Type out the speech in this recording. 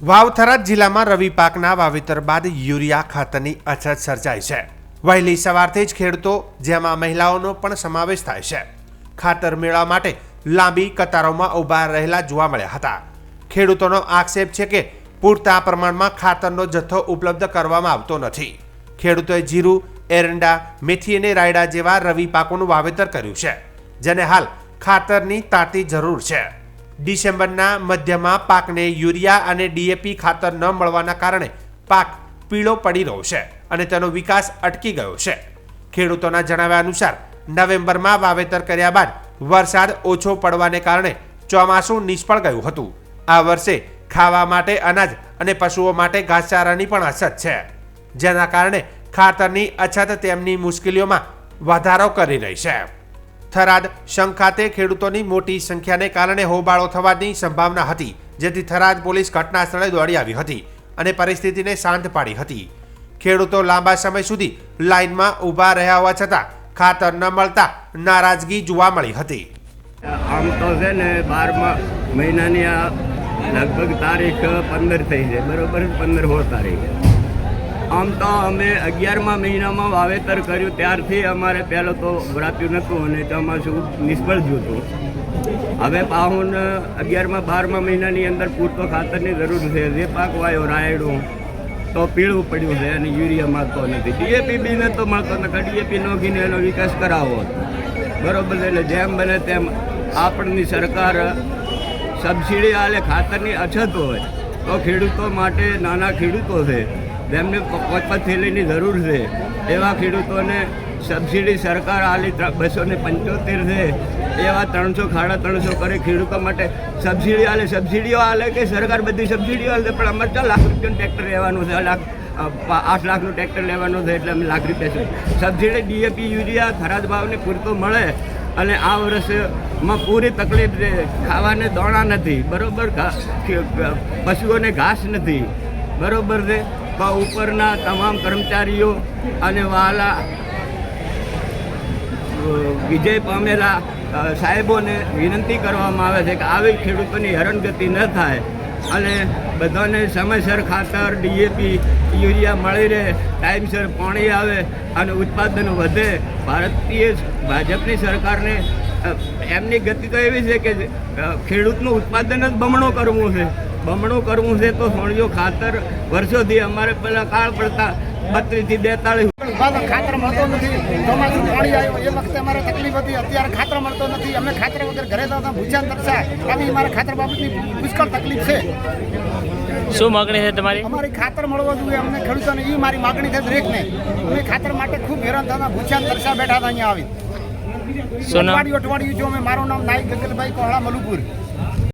વાવ-થરાદ જિલ્લામાં રવિ પાકના વાવેતર બાદ યુરિયા ખાતરની અછત સર્જાઈ છે। વહેલી સવારથી જ ખેડૂતો, જેમાં મહિલાઓનો પણ સમાવેશ થાય છે, ખાતર મેળવવા માટે લાંબી કતારોમાં ઊભા રહેલા જોવા મળ્યા હતા। ખેડૂતોનો આક્ષેપ છે કે પૂરતા પ્રમાણમાં ખાતરનો જથ્થો ઉપલબ્ધ કરવામાં આવતો નથી। ખેડૂતોએ જીરું, એરંડા, મેથી અને રાયડા જેવા રવિ પાકોનું વાવેતર કર્યું છે, જેને હાલ ખાતરની તાતી જરૂર છે। ડિસેમ્બરના મધ્યમાં પાકને યુરિયા અને ડીએપી ખાતર ન મળવાના કારણે પાક પીળો પડી રહ્યો છે અને તેનો વિકાસ અટકી ગયો છે। ખેડૂતોના જણાવ્યા અનુસાર નવેમ્બરમાં વાવેતર કર્યા બાદ વરસાદ ઓછો પડવાને કારણે ચોમાસું નિષ્ફળ ગયું હતું। આ વર્ષે ખાવા માટે અનાજ અને પશુઓ માટે ઘાસચારાની પણ અછત છે, જેના કારણે ખાતરની અછત તેમની મુશ્કેલીઓમાં વધારો કરી રહી છે। થરાદ સંઘ ખાતે ખેડૂતોની મોટી સંખ્યાને કારણે હોબાળો થવાની સંભાવના હતી, જેથી થરાદ પોલીસ ઘટના સ્થળે દોડી આવી હતી અને પરિસ્થિતિને શાંત પાડી હતી। ખેડૂતો લાંબા સમય સુધી લાઇનમાં ઊભા રહ્યા હોવા છતાં ખાતર ન મળતા નારાજગી જોવા મળી હતી। આમ તો છે ને 12મા મહિનાની આ લગભગ તારીખ 15 થઈ છે, બરોબર, 15 તારીખ। આમ તો અમે 11મા મહિનામાં વાવેતર કર્યું ત્યારથી અમારે પહેલો તો વરાપ્યું નહોતું અને ચોમાસું નિષ્ફળ ગયું હતું। હવે પાહુન 11મા 12મા મહિનાની અંદર પૂરતો ખાતરની જરૂર છે। જે પાક વાયો રાયડું તો પીળું પડ્યું છે અને યુરિયા મળતો નથી। ડીએપી બી નહોતો મળતો, નકર ડીએપી નોખીને એનો વિકાસ કરાવો, બરોબર। એટલે જેમ બને તેમ આપણની સરકાર સબસિડી આલે, ખાતરની અછત હોય તો ખેડૂતો માટે, નાના ખેડૂતો છે જેમને 5 થેલીની જરૂર છે, એવા ખેડૂતોને સબસિડી સરકાર આલી 275 છે, એવા 300 350 કરે ખેડૂતો માટે સબસિડી આલે। સબસિડીઓ આલે કે સરકાર બધી સબસિડીઓ આલે, પણ અમારે 4 લાખ રૂપિયાનું ટ્રેક્ટર લેવાનું છે, 8 લાખનું ટ્રેક્ટર લેવાનું છે, એટલે અમે લાખ રૂપિયા સબસિડી ડીએપી યુરિયા થરાદ ભાવને પૂરતો મળે। અને આ વર્ષમાં પૂરી તકલીફ છે, ખાવાને દોણા નથી, બરોબર, પશુઓને ઘાસ નથી, બરોબર છે। તો ઉપરના તમામ કર્મચારીઓ અને વહાલા વિજય પામેલા સાહેબોને વિનંતી કરવામાં આવે છે કે આવી ખેડૂતોની હેરાનગતિ ન થાય અને બધાને સમયસર ખાતર, ડીએપી, યુરિયા મળી રહે, ટાઈમસર પાણી આવે અને ઉત્પાદન વધે। ભારતીય ભાજપની સરકારને એમની ગતિ તો એવી છે કે ખેડૂતનું ઉત્પાદન જ બમણું કરવું છે। તો સોણિયો ખાતર વર્ષોથી અમારે પહેલાં કાળ પડતા 32 થી 42 ખાતર મળતો નથી। ચોમાસું પાણી આવ્યું એ વખતે અમારે તકલીફ હતી, અત્યારે ખાતર મળતો નથી। અમે ખાતર વગર ઘરે જતા ભૂખ્યા તરસ્યા, આવી મારે ખાતર બાબતની પુષ્કળ તકલીફ છે। શું માગણી છે તમારી? અમારી ખાતર મળવા જોઈએ અમને ખેડૂતોને, એ મારી માગણી છે દરેકને। અમે ખાતર માટે ખૂબ હેરાન થતા, ભૂખ્યા તરસ્યા બેઠા હતા અહીંયા આવી। અઠવાડિયું જો અમે, મારું નામ નાઈક ગગનભાઈ કોહળા મલુપુર।